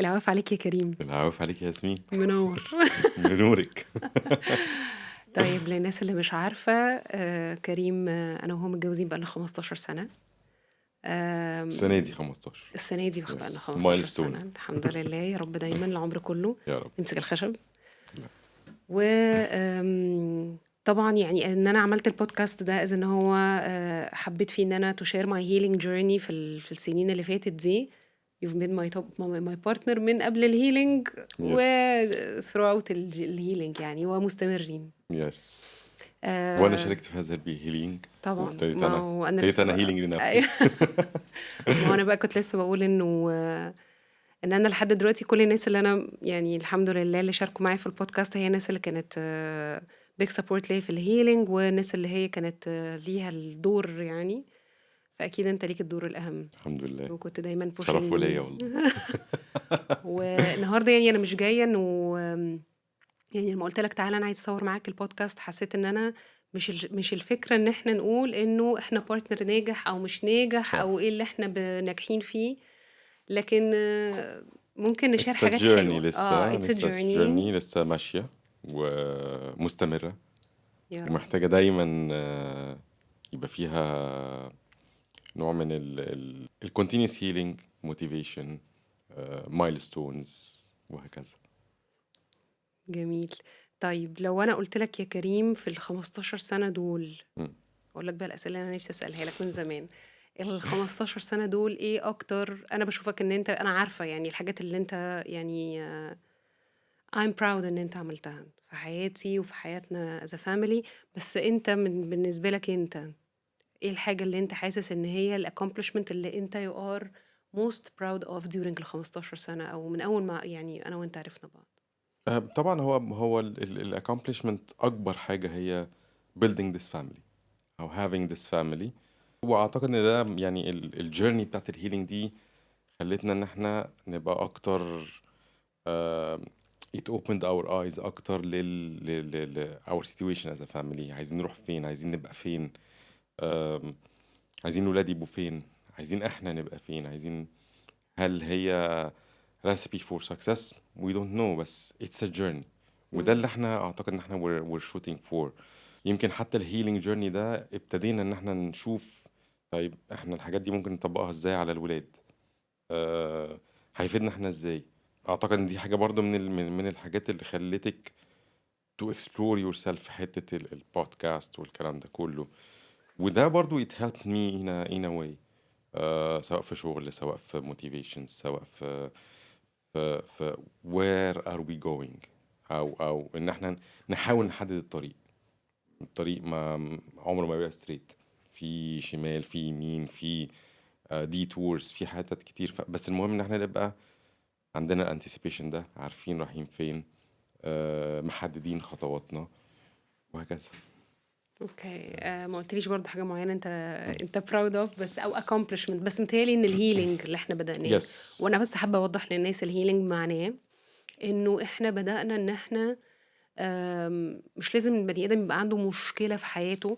العواف عليك يا كريم. العفو عليك يا ياسمين. منور. بنورك. طيب للناس اللي مش عارفة كريم، أنا وهو متجوزين بقالنا 15 سنة. السنة آم، دي 15. السنة دي بقالنا يس 15 مايلستون. سنة الحمد لله، يا رب دايما العمر كله يا رب. نمسك الخشب. لا. و طبعا يعني ان انا عملت البودكاست ده از ان هو حبيت فيه ان انا to share my healing journey في السنين اللي فاتت دي. you've been my partner من قبل الهيلينج و يس throughout الهيلينج يعني ومستمرين. يس. وانا آه، شاركت في هذا الهيلينج، طبعا وابتديت ما انا هو انا ابتديت لسه انا بقى هيلينج لنفسي. ما هو انا بقى كنت لسه بقول انه ان انا لحد دلوقتي كل الناس اللي انا يعني الحمد لله اللي شاركوا معايا في البودكاست هي الناس اللي كانت بيج سبورت ليا في الهيلينج، والناس اللي هي كانت ليها الدور يعني. فاكيد انت ليك الدور الاهم الحمد لله. وكنت دايما شرف بوشنج وليا مي. والله. والنهارده يعني انا مش جايه انه يعني لما قلت لك تعالى انا عايز اصور معاك البودكاست، حسيت ان انا مش الفكره ان احنا نقول انه احنا بارتنر ناجح او مش ناجح او صح. ايه اللي احنا ناجحين فيه، لكن ممكن نشارك It's a حاجات journey، حلوة. لسه it's a لسه journey. journey، لسه ماشية ومستمرة، يا رب. ومحتاجة دايما يبقى فيها نوع من ال continuous healing motivation، milestones وهكذا. جميل. طيب لو انا قلت لك يا كريم في ال15 سنة دول، مم. اقول لك بقى الاسئلة اللي انا نفسي اسالها لك من زمان. ال15 سنة دول ايه اكتر؟ انا بشوفك ان انت، انا عارفة يعني الحاجات اللي انت يعني I'm proud ان انت عملتها في حياتي وفي حياتنا as a family. بس انت بالنسبة لك انت ايه الحاجة اللي انت حاسس ان هي الاكومبلشمنت اللي انت you are most proud of during ال15 سنة او من اول ما يعني انا وانت عرفنا بعض؟ طبعا هو ال accomplishment أكبر حاجة هي building this family أو having this family. وأعتقد إن ده يعني الجيرني بتاعت الهيلينج دي خلتنا إن إحنا نبقى أكتر، آه، it opened our eyes أكتر our situation as a family. عايزين نروح فين، عايزين نبقى فين، آم، عايزين ولادي يبقوا فين، عايزين إحنا نبقى فين، عايزين. هل هي recipe for success؟ we don't know، بس it's a journey. وده مم. اللي احنا اعتقد ان احنا we're shooting for. يمكن حتى الهيلينج جيرني ده ابتدينا ان احنا نشوف طيب احنا الحاجات دي ممكن نطبقها ازاي على الولاد، أه هيفيدنا احنا ازاي. اعتقد ان دي حاجة برضو من الحاجات اللي خلتك to explore yourself في حتة البودكاست والكلام ده كله. وده برضو it helped me in a way، سواء في شغل، سواء في motivation، سواء في where are we going، او ان احنا نحاول نحدد الطريق ما عمره ما بيبقى ستريت، في شمال، في يمين، في ديتورز، في حتت كتير. بس المهم ان احنا نبقى عندنا الانتسيبيشن ده، عارفين رايحين فين، محددين خطواتنا وهكذا. اوكي. ما قلتليش برضو حاجة معينة انت proud of بس او accomplishment، بس متهيألي ان الهيلينج اللي احنا بدأناه. يس. وانا بس حابة اوضح للناس الهيلينج معناه انه احنا بدأنا ان احنا مش لازم البني ادم يبقى عنده مشكلة في حياته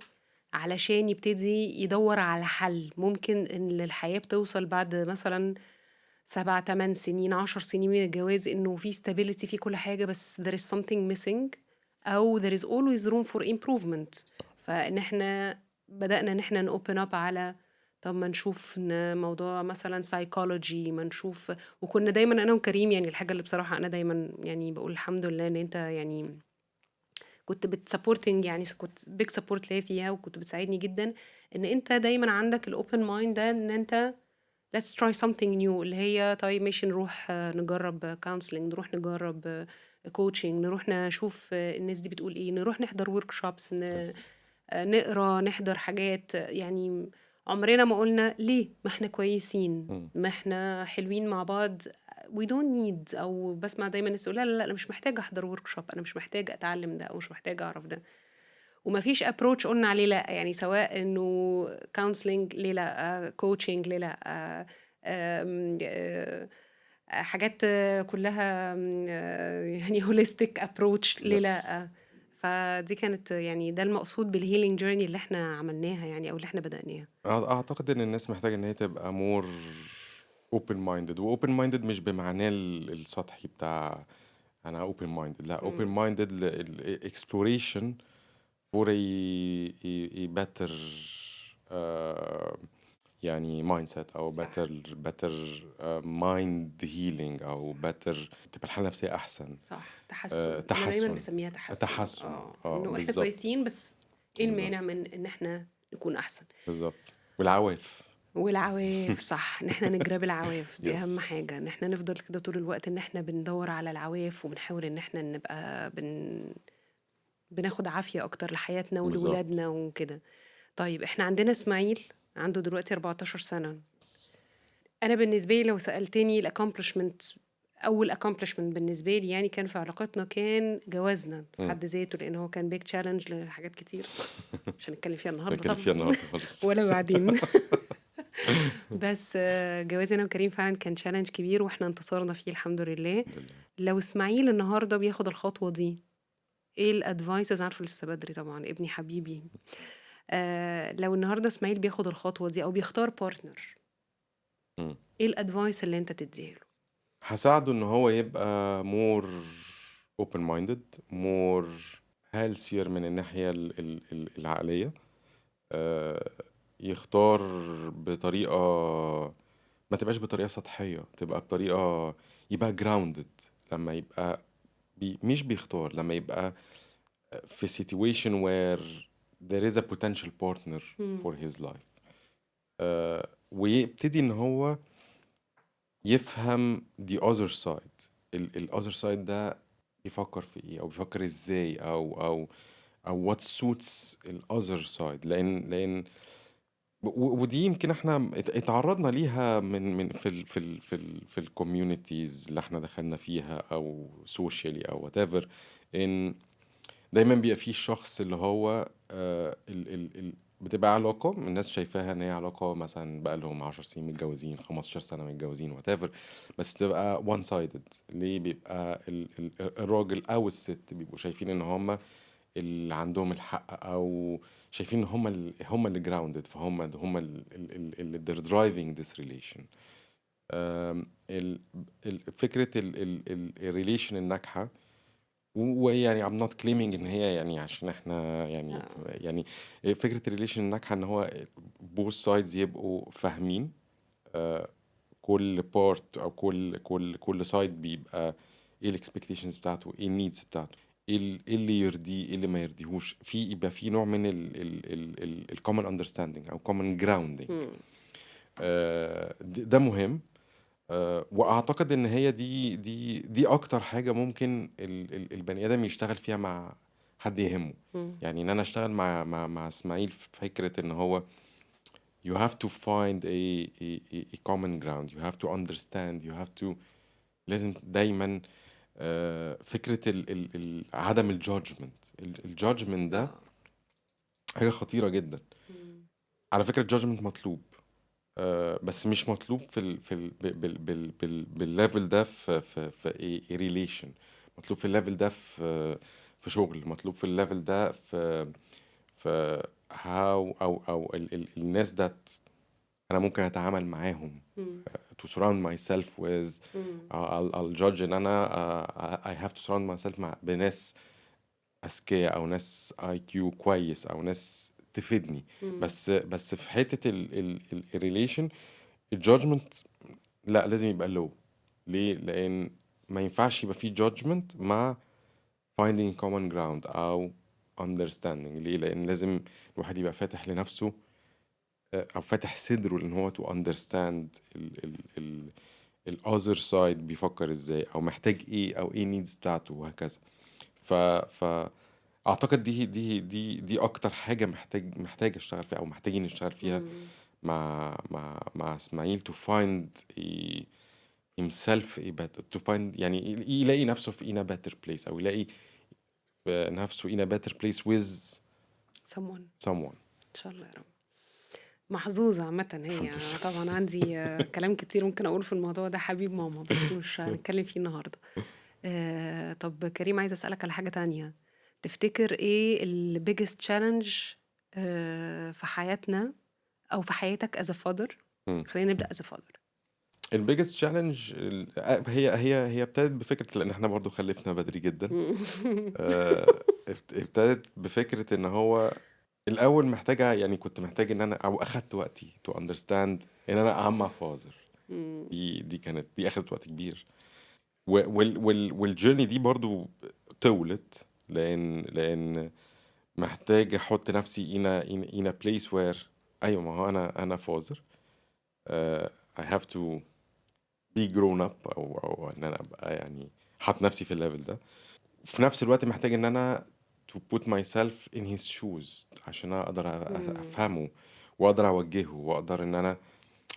علشان يبتدي يدور على حل. ممكن ان الحياة بتوصل بعد مثلا 7 8 سنين 10 سنين من الجواز انه في stability في كل حاجة، بس there is something missing او there is always room for improvement. فان احنا بدأنا ان احنا open up على طب ما نشوف موضوع مثلا psychology، ما نشوف. وكنا دايما انا وكريم يعني الحاجة اللي بصراحة انا دايما يعني بقول الحمد لله ان انت يعني كنت بتسابورتنج، يعني كنت بيج سابورت ليا فيها وكنت بتساعدني جدا. ان انت دايما عندك الاوبن مايند ده ان انت let's try something new، اللي هي طيب ماشي نروح نجرب counseling، نروح نجرب coaching، نروح نشوف الناس دي بتقول ايه، نروح نحضر workshops، يس. نقرا، نحضر حاجات. يعني عمرنا ما قلنا ليه، ما احنا كويسين، مم. ما احنا حلوين مع بعض. we don't need. او بسمع دايما الناس تقول لا لا لا، انا مش محتاجه احضر workshop، انا مش محتاجه اتعلم ده او مش محتاجه اعرف ده. ومفيش ابروتش قلنا عليه لا، يعني سواء انه كونسلنج ليه لا، كوتشنج ليه لا، آم، آه، حاجات كلها يعني هوليستيك ابروتش ليه يس. لا. فدي كانت يعني ده المقصود بالهيلينج جيرني اللي احنا عملناها يعني او اللي احنا بدأناها. اعتقد ان الناس محتاجة ان هي تبقى more open minded. و open minded مش بمعناه السطحي بتاع أنا open minded، لا open مم. minded exploration for a better يعني mindset أو صح better mind healing أو better تبقى الحالة النفسية أحسن. صح تحسن، انا دايما تحسن بسميها تحسن، تحسن انه احنا بالظبط كويسين، بس ايه بالظبط المانع من ان احنا نكون احسن. بالظبط. والعواف. والعواف، صح، ان احنا نجرب العواف دي اهم يس حاجة، ان احنا نفضل كده طول الوقت ان احنا بندور على العواف، وبنحاول ان احنا نبقى بناخد عافية اكتر لحياتنا بالظبط. ولولادنا وكده. طيب احنا عندنا اسماعيل عنده دلوقتي 14 سنة. انا بالنسبة لي لو سألتني الاكomplishment، اول accomplishment بالنسبة لي يعني كان في علاقتنا كان جوازنا في مم. حد ذاته، لان هو كان big challenge لحاجات كتير مش هنتكلم فيها النهاردة نتكلم فيها طبعا النهارده خالص. ولا بعدين. بس جوازي انا وكريم فعلا كان challenge كبير، واحنا انتصرنا فيه الحمد لله. الحمد لله. لو اسماعيل النهارده بياخد الخطوة دي، ايه الادفايسز؟ عارفه لسه بدري طبعا، ابني حبيبي. لو النهارده اسماعيل بياخد الخطوة دي او بيختار بارتنر، مم. ايه الادفايس اللي انت تديها له؟ هساعده ان هو يبقى more open minded more healthier من الناحية العقلية. آه، يختار بطريقة ما تبقاش بطريقة سطحية، تبقى بطريقة يبقى grounded. لما يبقى مش بيختار، لما يبقى في situation where there is a potential partner مم. for his life. ويبتدي ان هو يفهم the other side. ال other side ده بيفكر في ايه او بيفكر ازاي او what suits ال other side. لان ودي يمكن احنا اتعرضنا ليها من في الكوميونيتيز اللي احنا دخلنا فيها او سوشيالي او whatever. ان دايما بيبقى فيه الشخص اللي هو بتبقى علاقة الناس شايفاها ان هي علاقة مثلا بقى لهم 10 سنين متجوزين، 15 سنة متجوزين whatever، بس تبقى one sided. ليه؟ بيبقى الراجل او الست بيبقوا شايفين ان هما اللي عندهم الحق، او شايفين ان هما اللي grounded، فهم اللي they're driving this relation. فكرة الريليشن الناجحة، ويعني I'm not claiming ان هي يعني عشان احنا يعني آه. يعني فكرة الريليشن الناجحة ان هو both sides يبقوا فاهمين كل بارت او كل سايد بيبقى ايه الاكسبكتيشنز بتاعته، ايه النيدز بتاعته، إيه اللي يرضيه، ايه اللي ما يرضيهوش، يبقى في نوع من الكومن اندرستاندينج او كومن جراوندينج. مم. ده مهم. واعتقد ان هي دي اكتر حاجه ممكن البني ادم يشتغل فيها مع حد يهمه. مم. يعني ان انا اشتغل مع اسماعيل في فكره ان هو you have to find a common ground. You have to understand. You have to لازم دايما فكره عدم الجادجمنت. الجادجمنت ده اه. حاجه خطيره جدا. مم. على فكره الجادجمنت مطلوب، بس مش مطلوب بالليفل ده في ايه ريليشن. مطلوب في الليفل ده في شغل. مطلوب في الليفل ده في هاو او الناس ده انا ممكن اتعامل معاهم. مم. to surround myself with مم. I'll judge ان انا I have to surround myself بناس اذكياء او ناس اي كيو كويس او ناس تفيدني. مم. بس في حتة الريليشن الجادجمنت لا لازم يبقى لو. ليه؟ لان ما ينفعش يبقى فيه judgment مع finding common ground او understanding. ليه؟ لان لازم الواحد يبقى فاتح لنفسه او فاتح صدره ان هو to understand ال other side بيفكر ازاي او محتاج ايه او ايه needs بتاعته وهكذا. ف اعتقد دي اكتر حاجه محتاج اشتغل فيها او محتاجين نشتغل فيها مم. مع اسماعيل to find himself a better to find يعني يلاقي نفسه في in a better place او يلاقي نفسه in a better place with someone. someone. ان شاء الله يا رب. محظوظة عامة هي. الحمد لله. طبعا عندي كلام كتير ممكن أقول في الموضوع ده، حبيب ماما، بس مش هنتكلم فيه النهاردة. طب كريم، عايزة أسألك على حاجة تانية. تفتكر إيه ال biggest challenge في حياتنا أو في حياتك as a father؟ مم. خلينا نبدأ as a father. الbiggest challenge هي ابتدت بفكرة لأن إحنا برضه خلّفنا بدري جدًا. ابتدت بفكرة إن هو الأول محتاجة يعني كنت محتاج إن أنا أو أخدت وقتي to understand إن أنا I'm a father. مم. دي أخدت وقت كبير. والjourney دي برضه طوِّلت لإن محتاج أحُط نفسي in a place where أيوه ما هو أنا father. I have to be grown up أو إن أنا أبقى يعني حاطط نفسي في الlevel ده. وفي نفس الوقت محتاج إن أنا to put myself in his shoes عشان أقدر أفهمه وأقدر أوجهه وأقدر إن أنا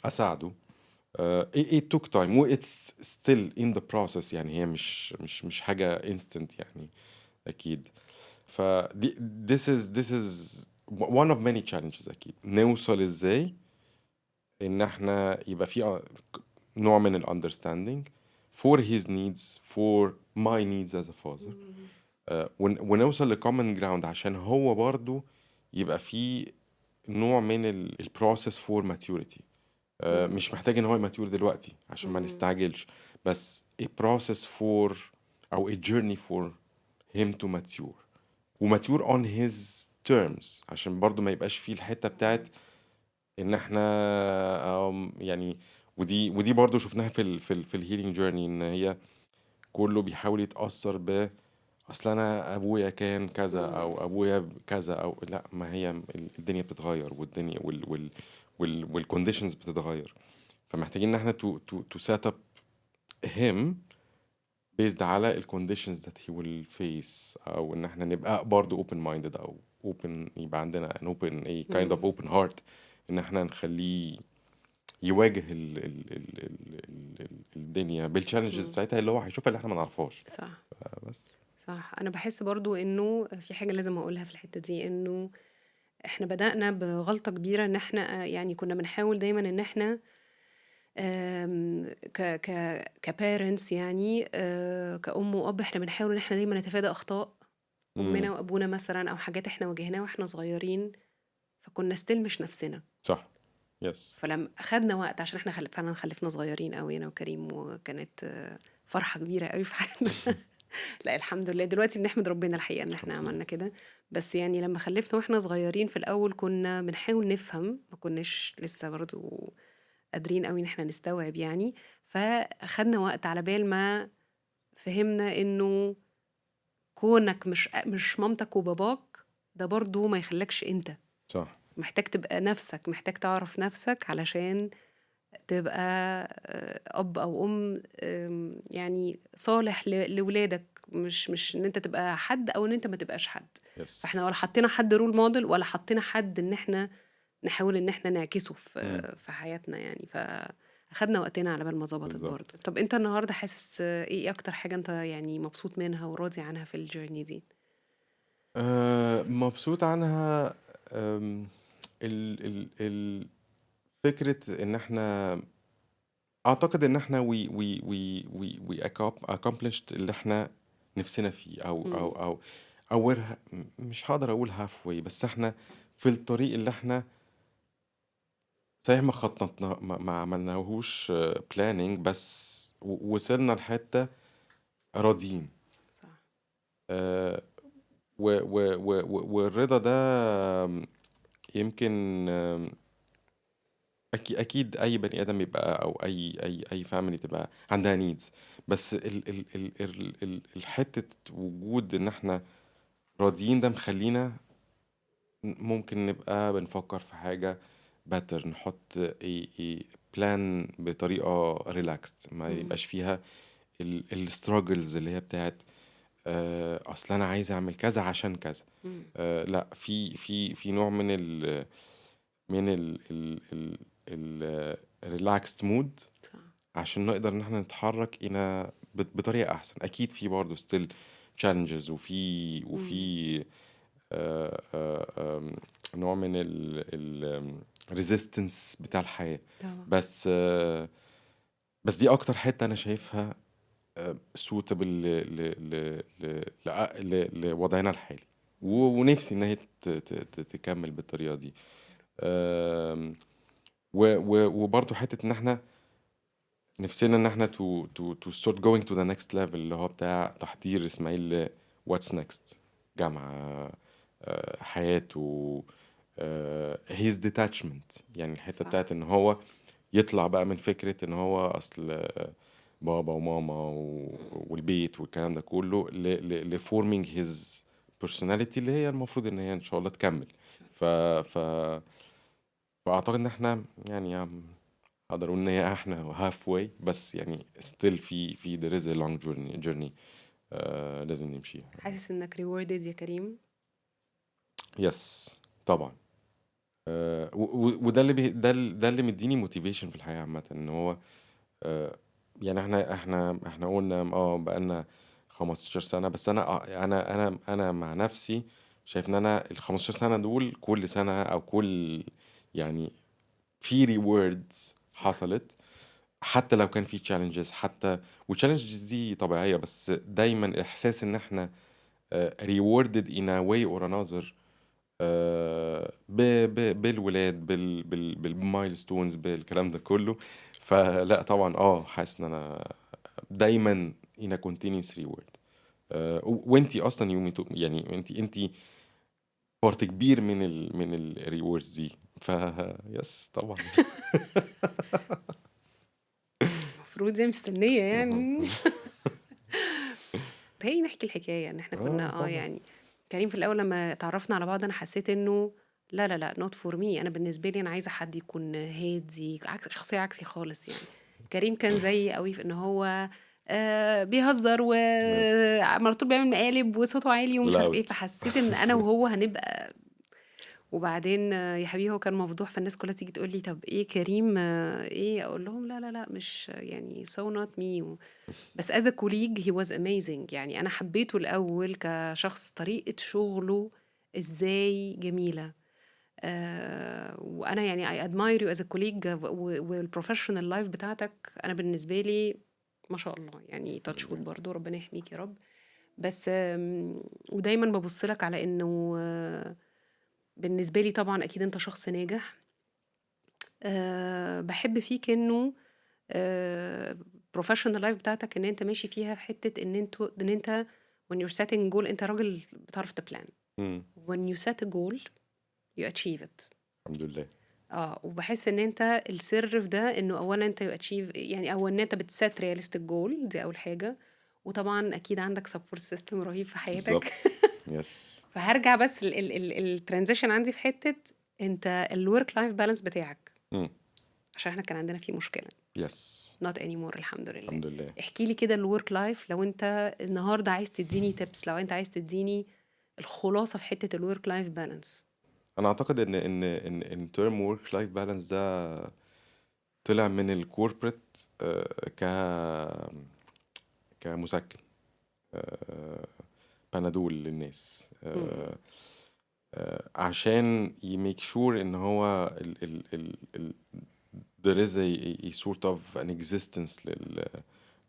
أساعده. it took time و it's still in the process يعني هي مش حاجة instant يعني أكيد. فدي this is one of many challenges أكيد. نوصل إزاي إن إحنا يبقى في نوع من ال understanding for his needs for my needs as a father. ونوصل لcommon ground عشان هو برضو يبقى في نوع من ال process for maturity. مش محتاج ان هو يماتيور دلوقتي عشان ما نستعجلش بس a process for او a journey for him to mature وماتيور on his terms عشان برضو ما يبقاش فيه الحتة بتاعت ان احنا يعني ودي برضو شفناها في الهيلينج جيرني ان هي كله بيحاول يتأثر اصل انا ابويا كان كذا او ابويا كذا او لا ما هي الدنيا بتتغير والدنيا والكونديشنز بتتغير فمحتاجين ان احنا to set up him based على الكونديشنز that he will face او ان احنا نبقى برضه open minded او open يبقى عندنا an open a kind of open heart ان احنا نخليه يواجه الدنيا بالchallenges بتاعتها اللي هو هيشوفها اللي احنا ما نعرفهاش صح بس صح انا بحس برضو انه في حاجة لازم اقولها في الحتة دي انه احنا بدأنا بغلطة كبيرة ان احنا يعني كنا بنحاول دايما ان احنا كبارنتس يعني كأم وأب احنا بنحاول ان احنا دايما نتفادى أخطاء أمنا وأبونا مثلا أو حاجات احنا واجهناها واحنا صغيرين فكنا ستيل مش نفسنا صح يس فلما أخدنا وقت عشان احنا فعلا خلفنا صغيرين قوي أنا وكريم وكانت فرحة كبيرة قوي في حياتنا لا الحمد لله دلوقتي بنحمد ربنا الحقيقة ان احنا عملنا كده بس يعني لما خلفنا واحنا صغيرين في الأول كنا بنحاول نفهم ما كناش لسه برضو قادرين قوي ان احنا نستوعب يعني فاخدنا وقت على بال ما فهمنا انه كونك مش مامتك وباباك ده برضو ما يخلكش انت صح محتاج تبقى نفسك محتاج تعرف نفسك علشان تبقى اب او ام يعني صالح لولادك مش ان انت تبقى حد او ان انت ما تبقاش حد فاحنا ولا يس حطينا حد رول موديل ولا حطينا حد ان احنا نحاول ان احنا نعكسه في حياتنا يعني فاخدنا وقتنا على بال ما ظبطت بالظبط برضه طب انت النهارده حاسس ايه اكتر حاجه انت يعني مبسوط منها وراضي عنها في الجيرني دي مبسوط عنها فكرة ان احنا اعتقد ان احنا we accomplished اللي احنا نفسنا فيه او مش هقدر اقول halfway بس احنا في الطريق اللي احنا صحيح ما خططنا ما عملناهوش planning بس وصلنا لحتة راضيين صح والرضا ده يمكن اكيد اي بني ادم يبقى او اي فاميلي تبقى عندها نيدز بس الحته وجود ان احنا راضيين ده مخلينا ممكن نبقى بنفكر في حاجه باتر نحط بلان بطريقه ريلاكست ما يبقاش فيها الستراجلز اللي هي بتاعت اصل انا عايز اعمل كذا عشان كذا لا في نوع من الريلاكست مود عشان نقدر ان احنا نتحرك بطريقه احسن اكيد في برضه ستيل challenges وفي نوع من الريزيستنس بتاع الحياه طبعا بس دي اكتر حته انا شايفها suitable لوضعنا الحالي ونفسي ان هي تكمل بالطريقه دي وبرضه حته ان احنا نفسنا ان احنا to start going to the next level اللي هو بتاع تحضير اسماعيل ل what's next. جامعة، حياته، his detachment، يعني الحتة صح. بتاعت ان هو يطلع بقى من فكرة ان هو اصل بابا وماما والبيت والكلام ده كله ل forming his personality اللي هي المفروض ان هي ان شاء الله تكمل. ف ف فاعتقد ان احنا يعني اقدر اقول ان هي احنا هاف واي، بس يعني still في there is a long journey لازم نمشيها. حاسس انك rewarded يا كريم؟ يس طبعا. وده اللي ده اللي مديني موتيفيشن في الحياة عامة، ان هو يعني احنا قلنا بقالنا 15 سنة، بس انا مع نفسي شايف ان انا ال 15 سنة دول كل سنة او كل يعني في ريوردز صح. حصلت، حتى لو كان في challenges، حتى والchallenges دي طبيعية، بس دايما احساس ان احنا rewarded in a way or another بالولاد بالمايلستونز بالكلام ده كله. فلا طبعا حاسس ان انا دايما in a continuous reward. وانتي اصلا يومي يعني انتي بارت كبير من الريوردز دي. ف يس طبعا. المفروض زي مستنية يعني. هي نحكي الحكاية ان احنا كنا طبعا. يعني كريم في الاول لما تعرفنا على بعض انا حسيت انه لا لا لا not for me. انا بالنسبة لي انا عايزة حد يكون هادي، شخصية عكسي خالص يعني. كريم كان زيي قوي في ان هو بيهزر يس وعلى طول بيعمل مقالب وصوته عالي ومش عارف ايه، لاود. فحسيت ان انا وهو هنبقى. وبعدين يا حبيبي هو كان مفضوح، فالناس كلها تيجي تقول لي طب ايه كريم ايه، اقول لهم لا لا لا مش يعني so not me. بس as a colleague he was amazing. يعني أنا حبيته الأول كشخص، طريقة شغله إزاي جميلة. وأنا يعني I admire you as a colleague والprofessional life بتاعتك. أنا بالنسبة لي ما شاء الله يعني touch wood برضو، ربنا يحميك يا رب. بس ودايما ببص لك على إنه بالنسبة لي طبعا أكيد أنت شخص ناجح. بحب فيك إنه professional life بتاعتك ان انت ماشي فيها في حتة ان انت when you're setting goal انت راجل بتعرف تبلان. مم. when you set a goal you achieve it. الحمد لله. وبحس ان انت السر في ده انه اولا انت you achieve، يعني او ان انت بتسات realistic goal، دي اول حاجة. وطبعا اكيد عندك support system رهيب في حياتك. بالظبط. يس. فهرجع بس الترانزيشن عندي في حتة انت الورك لايف بالانس بتاعك، مم. عشان احنا كان عندنا فيه مشكلة. يس not anymore الحمد لله. الحمد لله. احكي لي كده الورك لايف، لو انت النهارده عايز تديني تيبس، لو انت عايز تديني الخلاصة في حتة الورك لايف بالانس. انا اعتقد ان term work life balance ده طلع من الكوربريت ك كمسكن بنادول للناس، عشان يميك شور ان هو there is a sort of an existence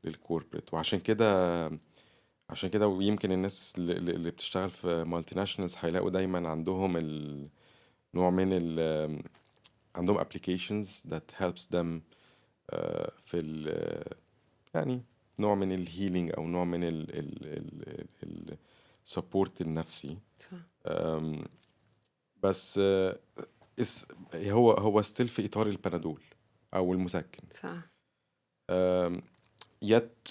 للكوربريت. عشان كده ويمكن الناس اللي بتشتغل في مالتي ناشونالز هيلاقوا دايما عندهم نوع من عندهم applications that helps them في يعني نوع من الهيلينج او نوع من السبورت النفسي. صح. بس هو ستيل في اطار البنادول او المسكن. صح. يت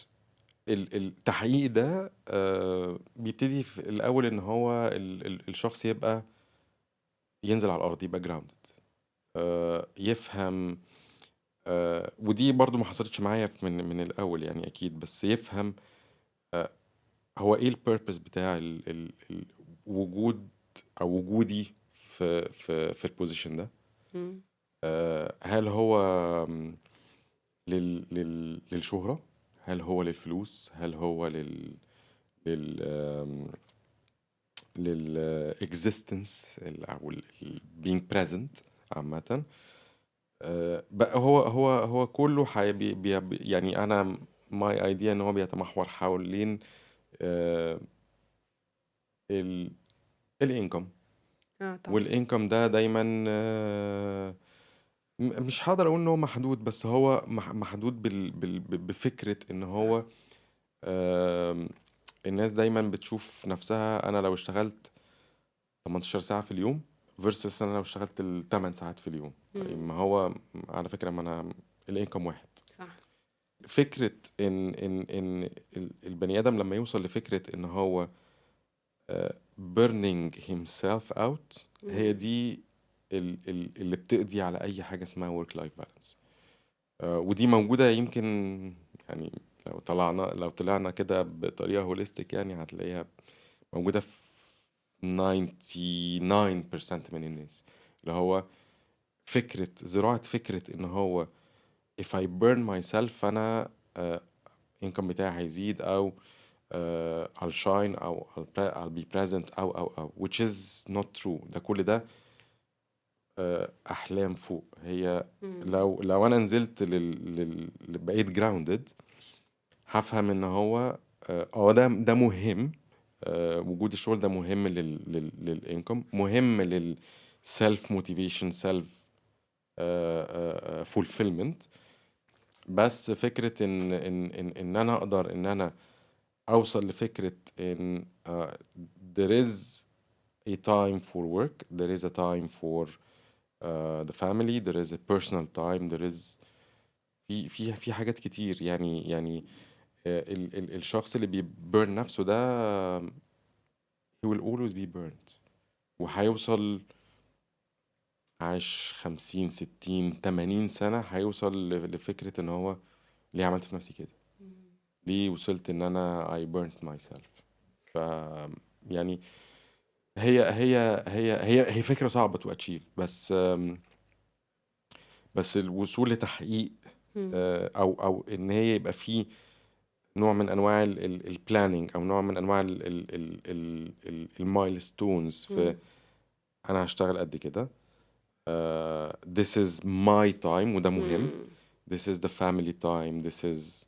التحقيق ده بيبتدي في الاول ان هو الشخص يبقى ينزل على الارض، يبقى جراوندد، يفهم. ودي برضو ما حصلتش معايا من الاول يعني اكيد، بس يفهم هو ايه البيربس بتاع الوجود او وجودي في البوزيشن ده. هل هو للشهرة، هل هو للفلوس، هل هو لل existence او being present عامة. بقى هو كله يعني انا my idea ان هو بيتمحور حوالين الانكم. طبعا. والانكم ده دايما مش هقدر اقول ان هو محدود، بس هو محدود بفكرة ان هو آم، الناس دايما بتشوف نفسها انا لو اشتغلت 18 ساعة في اليوم versus انا لو اشتغلت 8 ساعات في اليوم. طيب ما هو على فكرة ما انا الانكم واحد. صح. فكرة ان البني ادم لما يوصل لفكرة ان هو burning himself out، هي دي اللي بتقضي على اي حاجة اسمها work life balance. ودي موجودة يمكن، يعني لو طلعنا كده بطريقة هوليستيك يعني هتلاقيها موجودة في 99% من الناس، اللي هو زراعة فكرة ان هو if I burn myself فانا income بتاعي هيزيد، او I'll shine، او I'll be present، او which is not true. ده كل ده احلام فوق. هي لو انا نزلت بقيت grounded هفهم ان هو ده مهم. وجود الشغل ده مهم للانكم، مهم للسيلف موتيفيشن، سيلف فولفيلمنت. بس فكرة ان انا اقدر ان انا اوصل لفكرة ان there is a time for work, there is a time for the family, there is a personal time, there is في حاجات كتير. يعني الشخص اللي بيبرن نفسه ده he will always be burned، وهيوصل عاش 50 60 80 سنة هيوصل لفكرة ان هو ليه عملت في نفسي كده، ليه وصلت ان انا I burnt myself. ف يعني هي فكرة صعبة to achieve، بس الوصول لتحقيق او ان هي يبقى فيه نوع من انواع البلاننج، او نوع من انواع المايلستونز في انا هشتغل قد كده. this is my time وده مهم. this is the family time. this is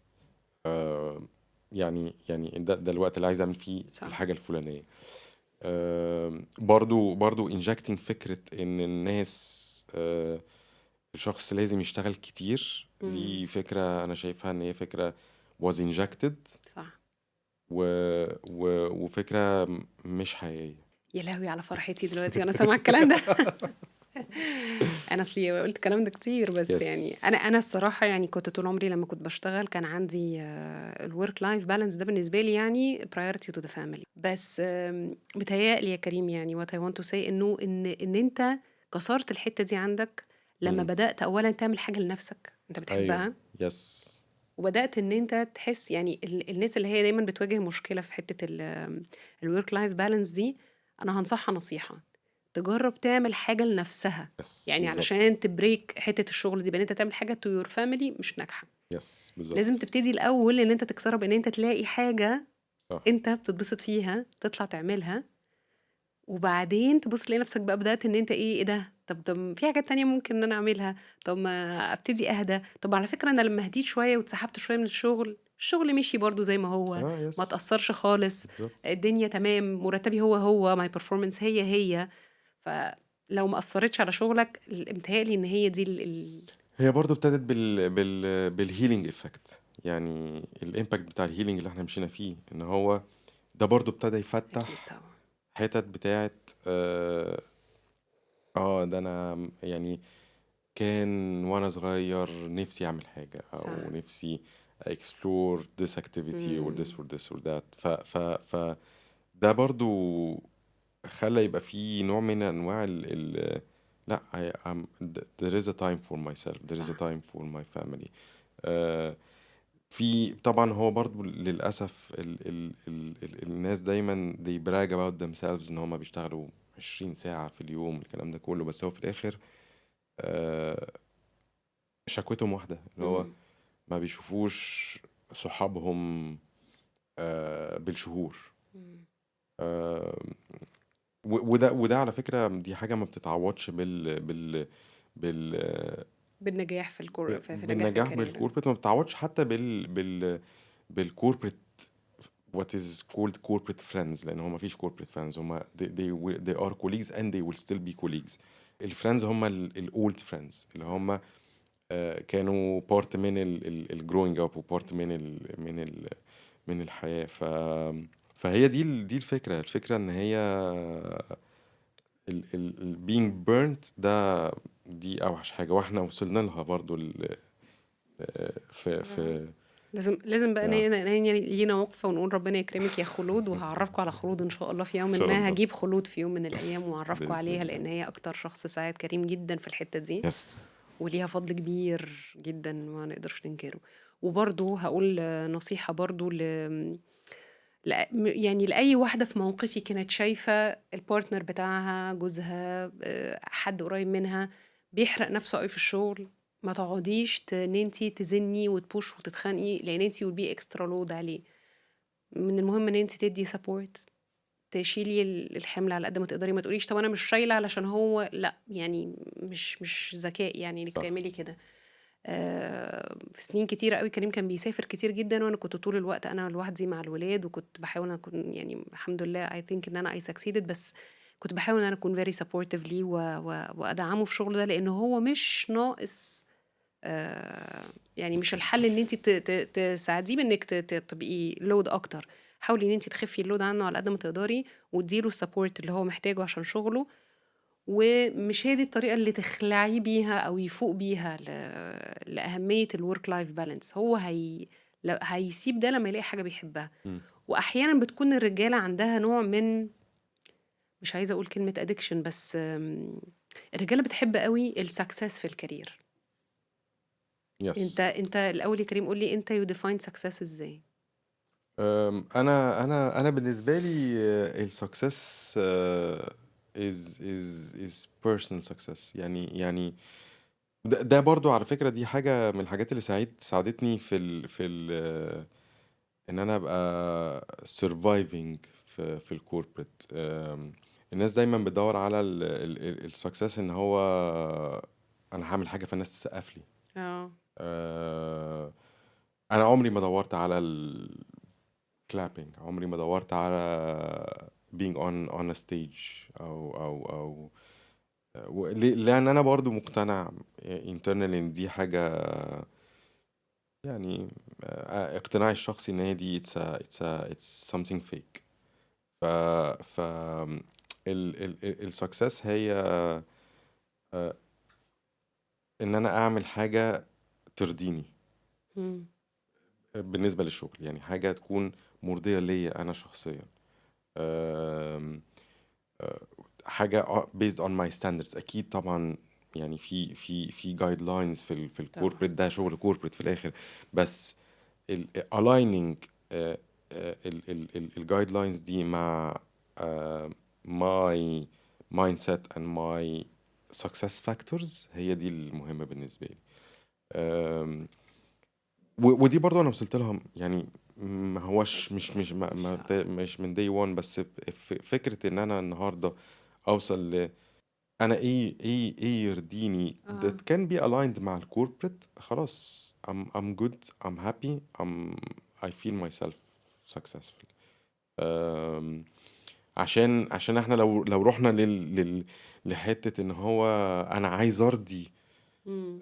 يعني ده الوقت اللي عايز اعمل فيه صح. الحاجة الفلانية. برضو injecting فكرة ان الناس الشخص لازم يشتغل كتير. دي فكرة انا شايفها ان هي فكرة was injected، صح. وفكرة مش حقيقية. يا لهوي على فرحتي دلوقتي وانا سامعه الكلام ده. انا اصلي قلت الكلام ده كتير، بس يعني Yes. انا الصراحه يعني كنت طول عمري لما كنت بشتغل كان عندي الورك لايف بالانس ده بالنسبه لي يعني priority to the family. بس بتهيألي يا كريم يعني what I want to say انه ان انت كسرت الحته دي عندك لما بدأت اولا تعمل حاجه لنفسك انت بتحبها. ايوه. يس. وبدأت ان انت تحس يعني الناس اللي هي دايما بتواجه مشكله في حته الورك لايف بالانس دي، انا هنصحها نصيحه تجرب تعمل حاجة لنفسها. يس يعني بالظبط. علشان تبريك حتة الشغل دي بان انت تعمل حاجة to your family مش ناجحة. يس لازم بالظبط. تبتدي الأول ان انت تكسرها بان انت تلاقي حاجة صح. انت بتتبسط فيها تطلع تعملها، وبعدين تبص تلاقي نفسك بقى بدأت ان انت ايه ده، طب في حاجات تانية ممكن ان انا اعملها، طب ما ابتدي اهدى، طب على فكرة انا لما هديت شوية واتسحبت شوية من الشغل مشي برضو زي ما هو، ما يس تأثرش خالص، بالظبط. الدنيا تمام، مرتبي هو ماي performance هي. فلو ما أثرتش على شغلك متهيألي ان هي دي هي برضو ابتدت بالهيلينج افكت، يعني الامباكت بتاع الهيلينج اللي احنا مشينا فيه ان هو ده برضو ابتدى اكيد يفتح طبعا. حتت بتاعت ده انا يعني كان وانا صغير نفسي اعمل حاجة، صح. او نفسي explore this activity or this or this or that. ف ده برضو خلى يبقى فيه نوع من انواع لا there is a time for myself, there is a صح. time for my family. في طبعا هو برضو للأسف الناس دايما they brag about themselves ان هم بيشتغلوا 20 ساعة في اليوم الكلام ده كله، بس هو في الآخر شكوتهم واحدة، اللي هو ما بيشوفوش صحابهم بالشهور. وده على فكرة دي حاجة ما بتتعوضش بال بالنجاح في نجاح في بالنجاح الكارير. بالكوربريت، ما بتتعوضش حتى بالكوربريت what is called corporate friends، لأن هو ما فيش corporate friends. هما they are colleagues and they will still be colleagues. الفريندز هم الاولد فريندز اللي هم كانوا بارت من الجروينج اب وبارت من الحياة. فهي دي الفكرة ان هي ال being burnt دي اوحش حاجة، واحنا وصلنا لها برضو في لازم بقى يا لينا وقفة ونقول ربنا يكرمك يا خلود، وهعرفكم على خلود ان شاء الله في يوم ان شاء ما. الله هجيب خلود في يوم من الايام واعرفكم بإذن عليها، الله. لان هي اكتر شخص ساعد كريم جدا في الحتة دي، يس. وليها فضل كبير جدا ما نقدرش ننكره. وبرضو هقول نصيحة برضو يعني لأي واحدة في موقفي كانت شايفة البارتنر بتاعها، جوزها، حد قريب منها بيحرق نفسه قوي في الشغل، ما تقعديش ان انتي تزني وتبوش وتتخانقي، لان انتي will be extra load عليه. من المهم ان انتي تدي سبورت، تشيلي الحمل على قد ما تقدري. ما تقوليش طب انا مش شايله علشان هو، لا يعني مش ذكاء يعني انك صح. تعملي كده. في سنين كتيرة قوي كريم كان بيسافر كتير جدا، وانا كنت طول الوقت انا لوحدي مع الولاد، وكنت بحاول اكون يعني الحمد لله I think ان انا I succeeded، بس كنت بحاول ان انا اكون very supportive ليه وادعمه في شغله ده، لان هو مش ناقص. يعني مش الحل ان انت تساعديه بانك تبقي لود اكتر. حاولي ان انت تخفي اللود عنه على قد ما تقدري، وتديله السبورت اللي هو محتاجه عشان شغله. ومش هي دي الطريقة اللي تخلعيه بيها أو يفوق بيها لأهمية الورك لايف بالانس. هو هيسيب ده لما يلاقي حاجة بيحبها. مم. وأحيانا بتكون الرجالة عندها نوع من، مش عايزة أقول كلمة addiction، بس الرجالة بتحب قوي السكسس في الكارير. انت يس. انت الأول يا كريم قولي انت you define success ازاي؟ انا بالنسبه لي السكسس is personal success. يعني ده برضو على فكره دي حاجه من الحاجات اللي ساعدتني في ان انا ابقى surviving في الكوربريت. الناس دايما بتدور على السكسس ان هو انا هعمل حاجه فالناس تسقف لي. اه آه، انا عمري ما دورت على clapping، عمري ما دورت على being on a stage او لان انا برضو مقتنع internally ان دي حاجة يعني اقتناعي الشخصي ان هي دي it's something fake. ف السكسس هي ان انا اعمل حاجة ترضيني مم. بالنسبة للشغل، يعني حاجة تكون مرضية ليا انا شخصيا. آم، حاجة based on my standards. أكيد طبعا يعني في guidelines في طبعا. الكوربريت، ده شغل كوربريت في الآخر، بس aligning ال guidelines دي مع my mindset and my success factors هي دي المهمة بالنسبة لي. آم، ودي برضو أنا وصلت لها يعني. ما هوش مش من day one، بس فكرة إن أنا النهاردة أوصل انا ايه يرضيني اه that can be aligned مع الكوربريت. خلاص I'm good, I'm happy, I feel myself successful. عشان احنا لو رحنا لحتة ان هو انا عايز ارضي مم.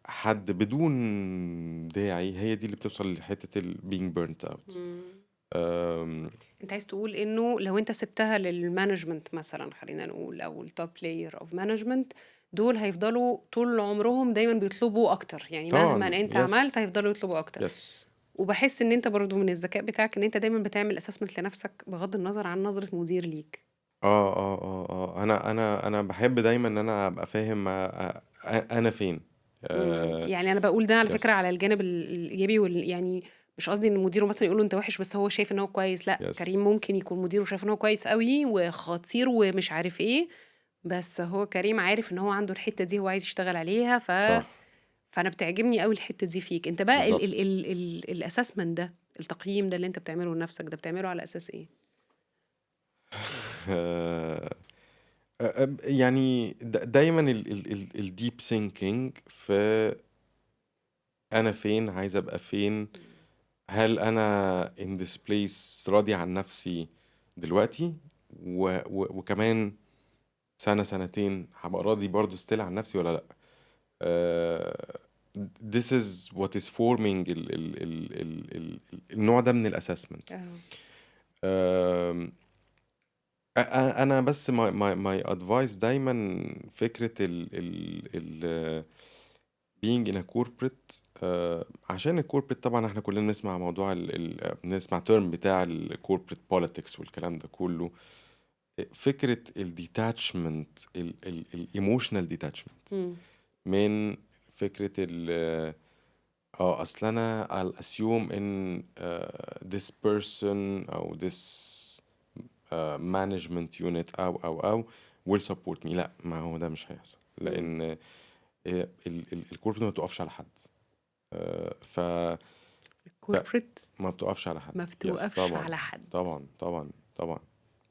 حد بدون داعي، هي دي اللي بتوصل لحتة being burnt out. مم. أم، انت عايز تقول انه لو انت سبتها للمانجمنت مثلا، خلينا نقول، او التوب بلاير اوف مانجمنت، دول هيفضلوا طول عمرهم دايما بيطلبوا اكتر، يعني مهما طبعا. انت عملت يس. هيفضلوا يطلبوا اكتر. يس. وبحس ان انت برضو من الذكاء بتاعك ان انت دايما بتعمل اسسمنت لنفسك بغض النظر عن نظرة مدير ليك. انا بحب دايما ان انا ابقى فاهم انا فين. يعني انا بقول ده على فكرة على يس. الجانب الايجابي يعني مش قصدي ان مديره مثلا يقول له انت وحش بس هو شايف ان هو كويس. لا، يس. كريم ممكن يكون مديره شايف ان هو كويس قوي وخطير ومش عارف ايه، بس هو كريم عارف ان هو عنده الحتة دي هو عايز يشتغل عليها. صح. فانا بتعجبني قوي الحتة دي فيك انت بقى. ال ال بالظبط. ال ال الاسسمنت ده، التقييم ده اللي انت بتعمله لنفسك ده، بتعمله على اساس ايه؟ آه، يعني دايما الديب ثينكينج في انا فين، عايز ابقى فين، هل انا in this place راضي عن نفسي دلوقتي، وكمان سنة سنتين هبقى راضي برضو ستيل عن نفسي ولا لأ. آه، this is what is forming النوع ده من الاسسمنت. انا بس my advice دايما فكرة ال being in a corporate. عشان الكوربريت طبعا احنا كلنا بنسمع موضوع بنسمع ترم بتاع الكوربريت politics والكلام ده كله. فكرة الديتاتشمنت، الايموشنال ديتاتشمنت من فكرة اصل انا I'll assume ان this person او this management unit او will support me. لا، ما هو ده مش هيحصل، لان الكوربريت ما بتقفش على حد. ف الكوربريت ما بتقفش على حد. ما يس بتوقفش طبعا على حد. طبعا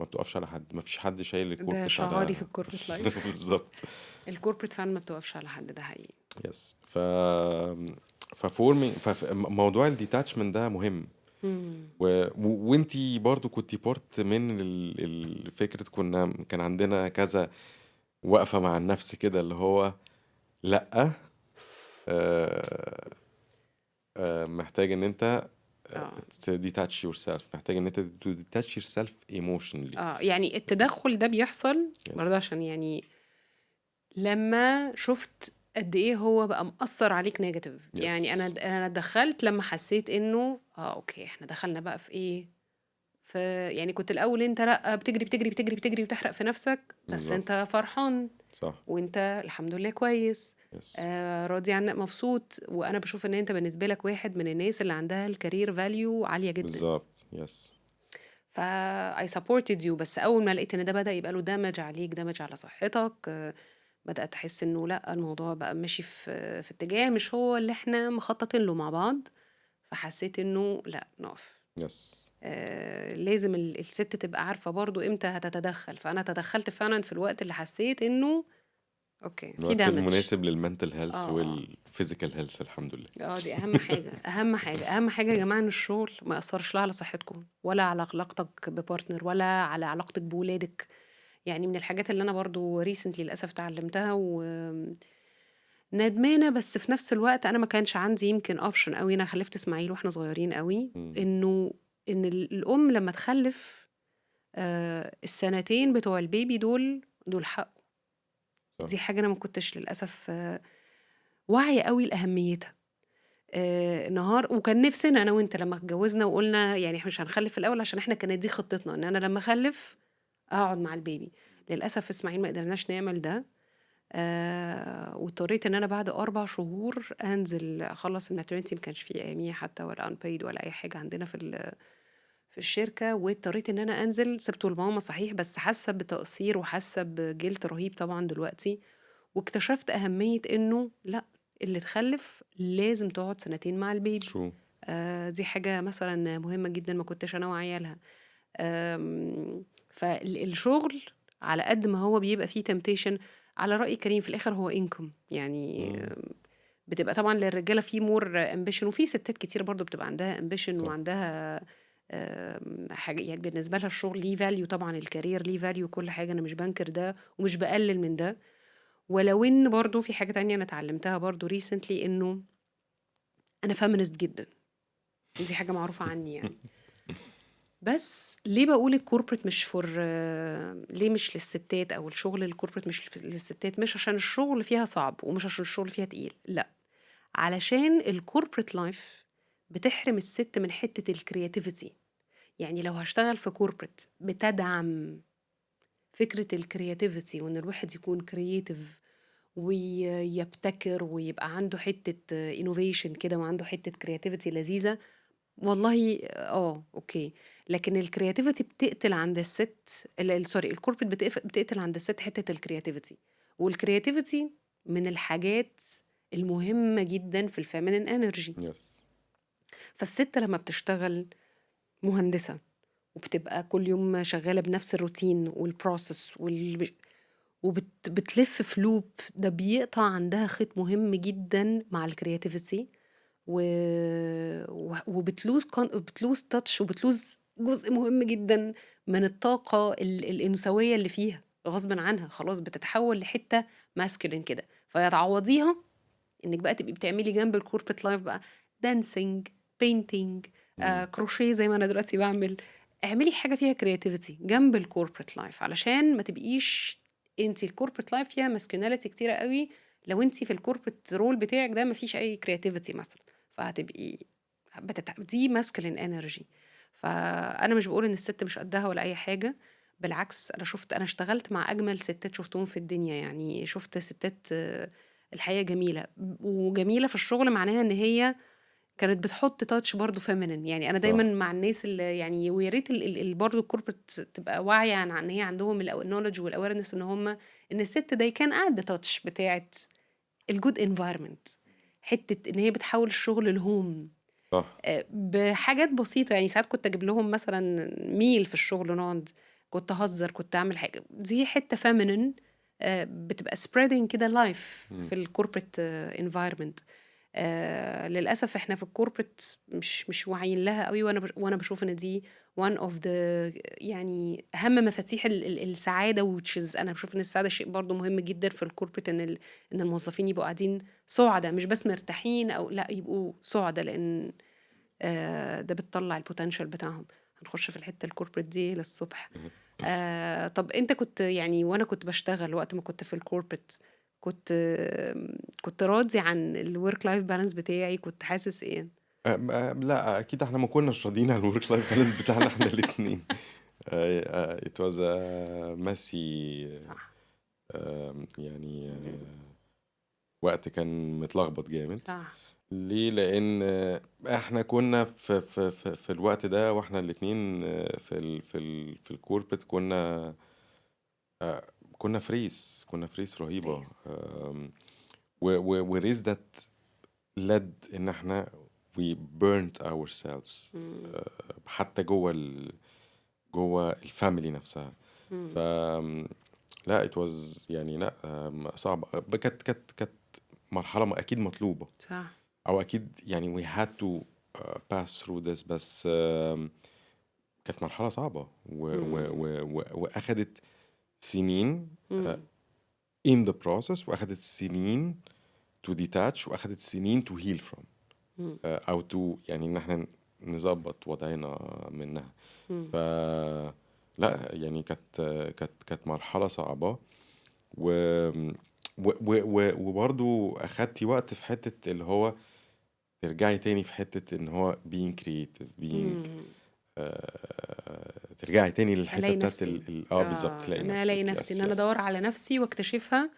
ما بتقفش على حد. ما فيش حد شايل ده الكوربريت شعاري في على الكوربريت لايف. بالظبط. الكوربريت فعلا ما بتوقفش على حد، ده حقيقي. يس. ففورمينج موضوع الديتاتشمنت ده مهم. وانتي برضو كنتي بارت من الفكرة. كان عندنا كذا وقفة مع النفس كده، اللي هو لأ، محتاج ان انت detach yourself، محتاج ان انت to detach yourself emotionally. يعني التدخل ده بيحصل Yes. برضه عشان يعني لما شفت قد ايه هو بقى مأثر عليك نيجاتيف. Yes. يعني انا دخلت لما حسيت انه اوكي احنا دخلنا بقى في ايه، يعني كنت الاول انت لا بتجري بتجري بتجري بتجري وتحرق في نفسك، بس بالظبط. انت فرحان صح. وانت الحمد لله كويس. Yes. راضي عنك مبسوط. وانا بشوف ان انت بالنسبه لك واحد من الناس اللي عندها الكارير فاليو عاليه جدا. بالظبط. Yes. I supported you. بس اول ما لقيت ان ده بدأ يبقى له دمج عليك، دمج على صحتك، بدأت احس انه لا، الموضوع بقى ماشي في اتجاه مش هو اللي احنا مخططين له مع بعض. فحسيت انه لا، نقف. Yes. لازم الست تبقى عارفة برضو امتى هتتدخل. فانا تدخلت فعلا في الوقت اللي حسيت انه اوكي في الوقت دامج. المناسب للمنتل هيلث اه والفيزيكال هيلث، الحمد لله. دي اهم حاجة. اهم حاجة يا جماعة ان الشغل ما يأثرش لا على صحتكم ولا على علاقتك ببارتنر ولا على علاقتك بولادك. يعني من الحاجات اللي انا برضو ريسنتلي للاسف اتعلمتها وندمانه، بس في نفس الوقت انا ما كانش عندي يمكن اوبشن قوي. انا خلفت اسماعيل واحنا صغيرين قوي. انه ان الام لما تخلف السنتين بتوع البيبي دول حقه. صح. دي حاجه انا ما كنتش للاسف واعيه قوي لاهميتها. نهار وكان نفسنا انا وانت لما اتجوزنا وقلنا يعني احنا مش هنخلف في الاول عشان احنا كانت دي خطتنا ان انا لما اخلف اقعد مع البيبي. للاسف اسماعيل ما قدرناش نعمل ده. واضطريت ان انا بعد 4 شهور انزل اخلص الماترنتي. ما كانش فيه ايامية حتى ولا unpaid ولا اي حاجه عندنا في الشركه. واضطريت ان انا انزل. سبته لماما صحيح، بس حاسه بتقصير وحاسه بجلد رهيب طبعا دلوقتي. واكتشفت اهميه انه لا، اللي تخلف لازم تقعد سنتين مع البيبي. True. دي حاجه مثلا مهمه جدا ما كنتش انا واعيه لها. فالشغل على قد ما هو بيبقى فيه temptation، على رأي كريم في الآخر هو income يعني. بتبقى طبعا للرجالة فيه more ambition، وفي ستات كتير برضو بتبقى عندها ambition صح. وعندها حاجة يعني بالنسبة لها الشغل ليه value. طبعا الكارير ليه value كل حاجة، أنا مش بنكر ده ومش بقلل من ده. ولو إن برضو في حاجة تانية أنا اتعلمتها برضو recently، إنه أنا feminist جدا. دي حاجة معروفة عني يعني. بس ليه بقول الكوربريت مش ليه مش للستات، او الشغل الكوربريت مش للستات؟ مش عشان الشغل فيها صعب ومش عشان الشغل فيها تقيل، لا، علشان الكوربريت لايف بتحرم الست من حتة الكرياتيفيتي. يعني لو هشتغل في كوربريت بتدعم فكرة الكرياتيفيتي وان الواحد يكون كرياتيف ويبتكر ويبقى عنده حتة انوفيشن كده وعنده حتة كرياتيفيتي لذيذة، والله اوكي. لكن الكرياتيفيتي بتقتل عند الست، سوري، الكوربريت بتقتل عند الست حتة الكرياتيفيتي. والكرياتيفيتي من الحاجات المهمة جدا في الفيمينين انرجي. Yes. فالست لما بتشتغل مهندسة وبتبقى كل يوم شغالة بنفس الروتين والبروسس وبتلف في لوب، ده بيقطع عندها خيط مهم جدا مع الكرياتيفيتي بتلوز تاتش وبتلوز جزء مهم جدا من الطاقة الأنثوية اللي فيها. غصب عنها خلاص بتتحول لحتة ماسكلين كده، فيا تعوضيها انك بقى تبقي بتعملي جنب الكوربريت لايف بقى دانسينج، بينتينج، كروشيه زي ما انا دلوقتي بعمل. اعملي حاجه فيها كرياتيفيتي جنب الكوربريت لايف علشان ما تبقيش انت الكوربريت لايف فيها ماسكيناليتي كتيره قوي. لو انت في الكوربريت رول بتاعك ده ما فيش اي كرياتيفيتي مثلا، فهتبقي دي ماسكلين انرجي. فانا مش بقول ان الست مش قدها ولا اي حاجه، بالعكس انا اشتغلت مع اجمل ستات شفتهم في الدنيا. يعني شفت ستات الحياة جميلة، وجميلة في الشغل معناها ان هي كانت بتحط تاتش برضه فيمينين. يعني انا دايما صح. مع الناس اللي يعني ويا ريت برضه الكوربريت تبقى واعيه عن ان هي عندهم النولج والاويرنس ان هم ان الست ده كان اد تاتش بتاعت الجود انفايرمنت، حته ان هي بتحول الشغل لهوم صح. بحاجات بسيطه. يعني ساعات كنت اجيب لهم مثلا ميل في الشغل نقعد، كنت اهزر، كنت اعمل حاجه دي حته فيمينين بتبقى spreading كده لايف مم. في الكوربريت انفايرمنت. للاسف احنا في الكوربريت مش واعيين لها قوي، وانا بشوف ان دي one of the يعني اهم مفاتيح السعاده. وتشيز انا بشوف ان السعاده شيء برضو مهم جدا في الكوربريت، ان الموظفين يبقوا قاعدين سعداء، مش بس مرتاحين او لا، يبقوا سعداء، لان ده بتطلع البوتنشال بتاعهم. هنخش في الحته الكوربريت دي للصبح. طب انت كنت يعني وانا كنت بشتغل وقت ما كنت في الكوربريت، كنت كنت راضي عن الورك لايف بالانس بتاعي؟ كنت حاسس ايه؟ لا اكيد احنا ما كناش راضيين عن الورك لايف بالانس بتاعنا احنا الاثنين. it was a messy صح. يعني وقت كان متلخبط جامد. صح. ليه؟ لان احنا كنا في الوقت ده واحنا الاثنين في الكوربريت كنا فريس رهيبة. ريس. وريس ذات led ان احنا we burnt ourselves حتى جوه الفاميلي نفسها. ف لا it was يعني لا صعبة. كانت مرحلة اكيد مطلوبة، صح. او اكيد يعني we had to pass through this. بس كانت مرحلة صعبة واخدت سنين in the process، واخدت سنين to detach، واخدت سنين to heal from او to يعني ان احنا نظبط وضعنا منها. ف لا يعني كانت مرحلة صعبة. وبرضو اخدتي وقت في حتة اللي هو ترجعي تاني في حتة ان هو being creative being ترجعي تاني للحتة الاقي بتاعت نفسي بالظبط تلاقي انا الاقي نفسك. نفسي ان يس انا يس ادور على نفسي واكتشفها.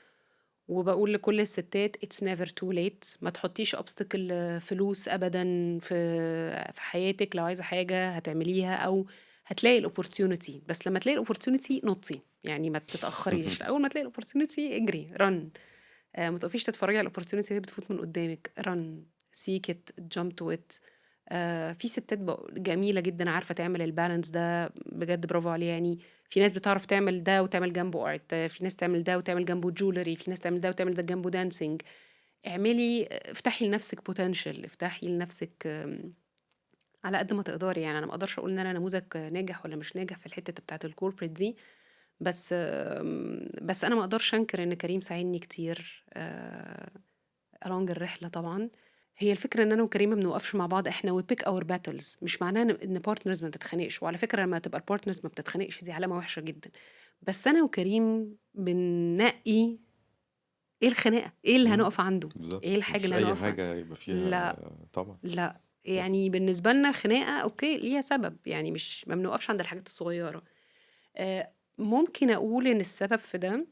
وبقول لكل الستات it's never too late. ما تحطيش obstacle فلوس ابدا في حياتك. لو عايزه حاجه هتعمليها او هتلاقي الاوبورتيونيتي، بس لما تلاقي الاوبورتيونيتي نطي، يعني ما تتاخريش. اول ما تلاقي الاوبورتيونيتي اجري رن. ما تقفيش تتفرجي على الاوبورتيونيتي وهي بتفوت من قدامك. رن، سيك ات، جامب تو ات. في ستات جميله جدا عارفه تعمل البالانس ده، بجد برافو عليها. يعني في ناس بتعرف تعمل ده وتعمل جنبه ارت، في ناس تعمل ده وتعمل جنبه جولري، في ناس تعمل ده وتعمل ده جنبه دانسينج. اعملي، افتحي لنفسك بوتنشال، افتحي لنفسك على قد ما تقدري. يعني انا ما اقدرش اقول ان انا نموذج ناجح ولا مش ناجح في الحته بتاعه الكوربريت دي، بس انا ما اقدرش انكر ان كريم ساعدني كتير along الرحله طبعا. هي الفكره ان انا وكريم ما بنوقفش مع بعض، احنا we pick our battles. مش معناه ان بارتنرز ما بتتخانقش، وعلى فكره لما تبقى البارتنرز ما بتتخانقش دي علامه وحشه جدا. بس انا وكريم بننقي ايه الخناقه، ايه اللي هنقف عنده، ايه بالظبط. الحاجه مش اللي اي هنقف حاجة يبقى فيها لا. طبعا. لا صح. يعني بالنسبه لنا خناقه اوكي ليها سبب، يعني مش ما بنوقفش عند الحاجات الصغيره. ممكن اقول ان السبب في ده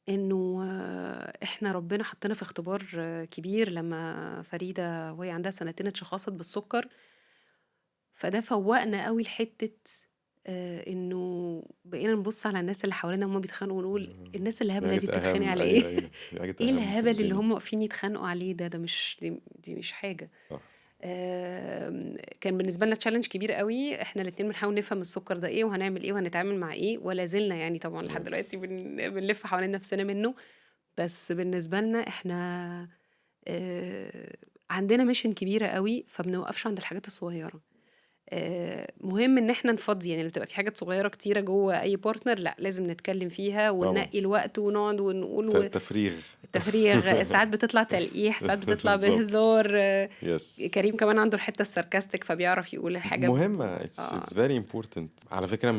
انه احنا ربنا حطنا في اختبار كبير لما فريدة وهي عندها 2 اتشخصت بالسكر. فده فوقنا قوي لحتة انه بقينا نبص على الناس اللي حوالينا وهم بيتخانقوا ونقول الناس اللي في هبلة دي حاجات بتتخانق أهم. على ايه؟ أيوه أيوه في حاجات ايه أهم في الهبل اللي الدنيا. هم واقفين يتخانقوا عليه ده مش دي مش حاجة. صح. كان بالنسبة لنا تشالنج كبير قوي. احنا الاتنين بنحاول نفهم السكر ده ايه وهنعمل ايه وهنتعامل مع ايه، ولا زلنا يعني طبعا لحد دلوقتي يس. بنلف حوالين نفسنا منه. بس بالنسبة لنا احنا عندنا ميشن كبيرة قوي، فبنوقفش عند الحاجات الصغيرة. مهم ان احنا نفضي، يعني لما تبقى في حاجات صغيره كتيره جوه اي بارتنر، لا لازم نتكلم فيها طبعا وننقي الوقت ونقعد ونقول. تفريغ. تفريغ ساعات بتطلع تلقيح، ساعات بتطلع بالظبط. بهزار. يس. كريم كمان عنده الحته الساركاستيك، فبيعرف يقول الحاجه مهمة. اه. it's very important على فكرة.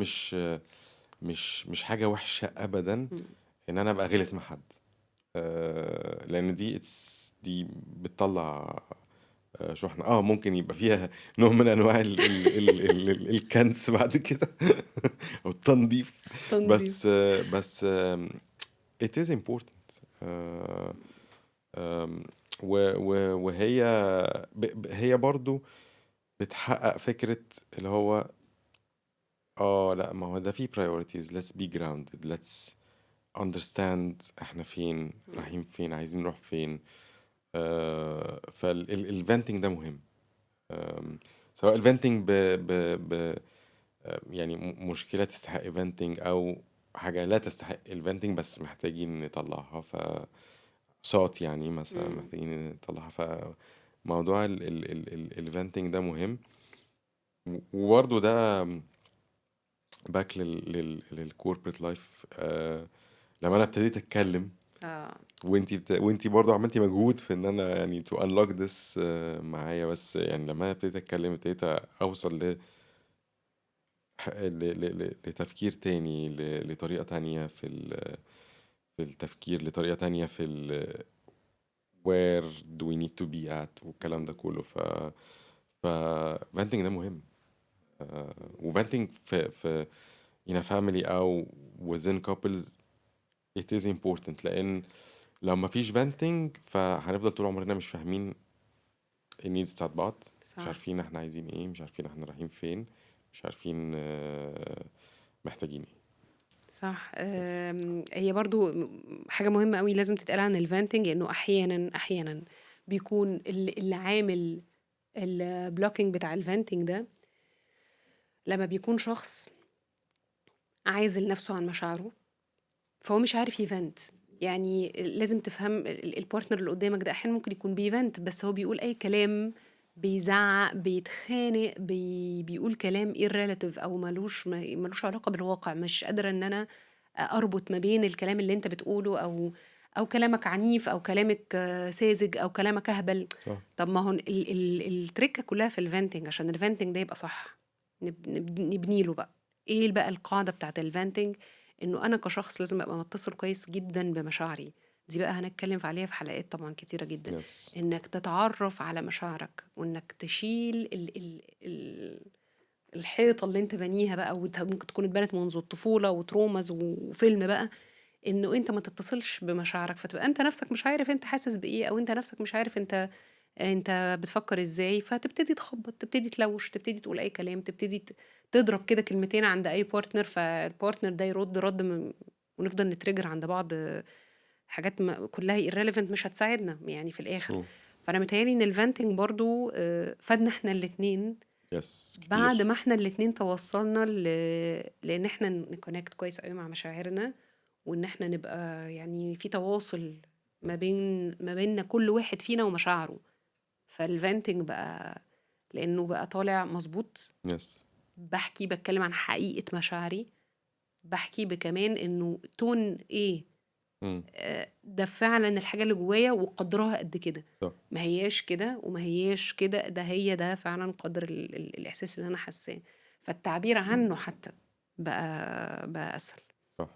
مش حاجة وحشة أبدا م. إن أنا أبقى غلس مع حد. لأن دي بتطلع شحنة. ممكن يبقى فيها نوع من أنواع الكنس بعد كده أو التنظيف. تنظيف. بس it is important. وهي هي برضو بتحقق فكرة اللي هو لا، ما هو ده في priorities. let's be grounded. let's understand احنا فين، رايحين فين، عايزين نروح فين. فالventing ده مهم. سواء الventing ب يعني مشكلة تستحق venting أو حاجة لا تستحق الventing بس محتاجين نطلعها. صوت يعني مثلا م. محتاجين نطلعها. فموضوع الventing ده مهم. وبرضه ده باك للكوربريت لايف. لما انا ابتديت اتكلم اه وانتي برضه عملتي مجهود في ان انا يعني تو انلوك ذس معايا. بس يعني لما انا ابتديت اتكلم ابتديت اوصل لتفكير تاني، لطريقة تانية في التفكير، لطريقة تانية في where do we need to be at والكلام ده كله. فventing ده مهم. وventing في in a family أو within couples it is important. لأن لو مفيش venting فهنفضل طول عمرنا مش فاهمين النيدز بتاعت بعض، مش صح عارفين احنا عايزين ايه، مش عارفين احنا رايحين فين، مش عارفين محتاجين ايه. صح. بس هي برضو حاجة مهمة قوي لازم تتقال عن الفانتنج، انه احيانا بيكون اللي عامل البلوكينج بتاع الفانتنج ده لما بيكون شخص عازل نفسه عن مشاعره، فهو مش عارف يفنت. يعني لازم تفهم البارتنر اللي قدامك ده احيانا ممكن يكون بيفنت، بس هو بيقول اي كلام، بيزعق، بيتخانق، بيقول كلام irrelative او ملوش علاقة بالواقع. مش قادرة ان انا اربط ما بين الكلام اللي انت بتقوله او كلامك عنيف او كلامك ساذج او كلامك اهبل. صح. طب ما هو التركه كلها في الفنتنج، عشان الفنتنج ده يبقى صح نبني له بقى ايه بقى القاعده بتاعت الفنتنج. انه انا كشخص لازم ابقى متصل كويس جدا بمشاعري. دي بقى هنتكلم عليها في حلقات طبعا كتيره جدا. يس. انك تتعرف على مشاعرك، وانك تشيل الحيطه اللي انت بنيها بقى، ممكن تكون اتبنت منذ الطفوله وترومز وفيلم بقى، انه انت ما تتصلش بمشاعرك، فتبقى انت نفسك مش عارف انت حاسس بايه، او انت نفسك مش عارف انت بتفكر ازاي. فتبتدي تخبط، تبتدي تلوش، تبتدي تقول اي كلام، تبتدي تضرب كده كلمتين عند اي بارتنر، فالبارتنر ده يرد ونفضل نتريجر عند بعض حاجات كلها irrelevant مش هتساعدنا يعني في الاخر. ترو. فانا متهيألي ان الفانتنج برضو فادنا احنا الاتنين يس بعد كتير. ما احنا الاتنين توصلنا لان احنا نكونكت كويس قوي مع مشاعرنا، وان احنا نبقى يعني في تواصل ما بيننا كل واحد فينا ومشاعره. فالفنتنج بقى لانه بقى طالع مظبوط، يس. بتكلم عن حقيقة مشاعري، بحكي بكمان انه تون ايه مم. ده فعلا الحاجة اللي جوايا وقدرها قد كده، صح. ما هياش كده وما هياش كده، ده فعلا قدر الإحساس اللي أنا حاساه. فالتعبير عنه حتى بقى أسهل. صح.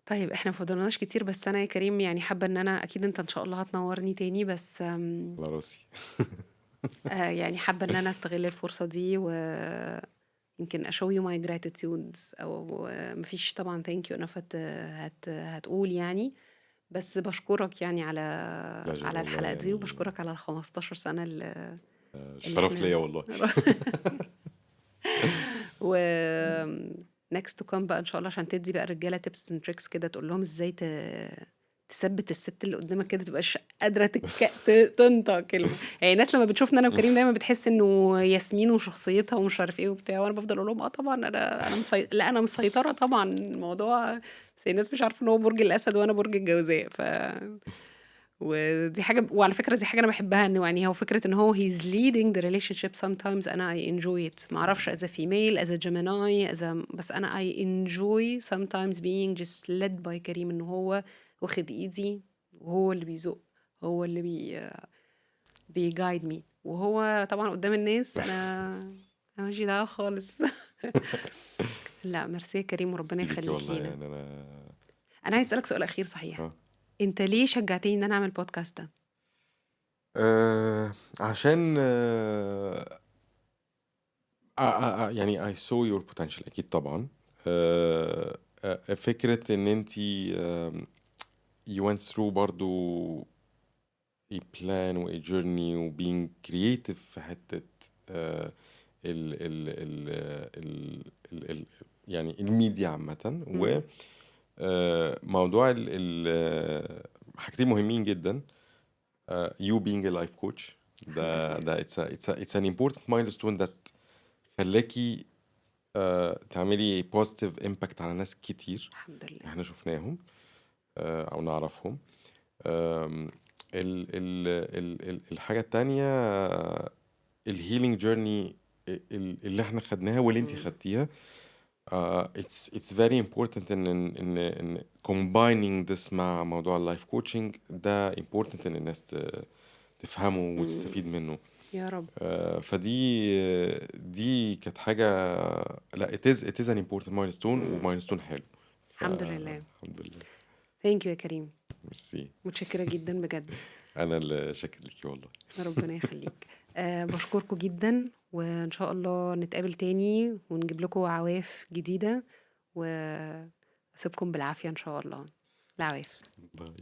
طيب احنا مفضلناش كتير، بس أنا يا كريم يعني حابة ان أنا أكيد انت إن شاء الله هتنورني تاني، بس على راسي. يعني حابة ان أنا استغل الفرصة دي ويمكن أشوي my gratitude، أو مفيش طبعا thank you enough هتقول يعني. بس بشكرك يعني بلاجر على والله الحلقة دي، يعني. وبشكرك على 15 سنة اللي شرف ليا احنا والله. و next to come بقى ان شاء الله، عشان تدي بقى الرجالة tips and tricks كده، تقول لهم ازاي تثبت الست اللي قدامك كده، تبقاش قادرة تنطق كلمة. يعني الناس لما بتشوفنا انا وكريم دايما بتحس انه ياسمين وشخصيتها ومش عارف ايه وبتاع، وانا بفضل اقول لهم طبعا لا انا مسيطرة طبعا الموضوع، بس الناس مش عارفة ان هو برج الاسد وانا برج الجوزاء. ودي حاجة وعلى فكرة دي حاجة أنا باحبها إنه يعني هو فكرة إن هو he's leading the relationship sometimes أنا I enjoy it ما أعرفش as a female as a Gemini بس أنا I enjoy sometimes being just led by كريم إنه هو واخد إيدي وهو اللي بيزق هو اللي بيجايد مي وهو طبعا قدام الناس أنا ماليش دعوة خالص لا ميرسي يا كريم وربنا ميرسي ليكي يخليك والله، لينا. يعني انا أنا عايز أسألك سؤال أخير صحيح اه أنت ليه شجعتني إن أنا أعمل بودكاست ده؟ عشان يعني I saw your potential أكيد طبعا. فكرة إن أنتي you went through برضو a plan و a journey و being creative في حتة ال ال ال ال ال ال يعني الميديا عامة و موضوع حاجتين مهمين جدا. you being a life coach ده it's an important milestone that خلاكي تعملي positive impact على ناس كتير الحمد لله احنا شفناهم او نعرفهم. الحاجة التانية الهيلينج جيرني اللي احنا خدناها واللي انت خدتيها. it's very important ان combining this مع موضوع اللايف كوتشنج ده important ان الناس تفهمه وتستفيد منه. يا رب دي كانت حاجة لا it is an important milestone ومايلستون حلو. الحمد لله الحمد لله. ثانك يو يا كريم ميرسي. متشكرة جدا بجد انا اللي شاكر ليكي والله. ربنا يخليك بشكركم جدا وإن شاء الله نتقابل تاني ونجيب لكم عواف جديدة وأسيبكم بالعافية إن شاء الله العواف باي.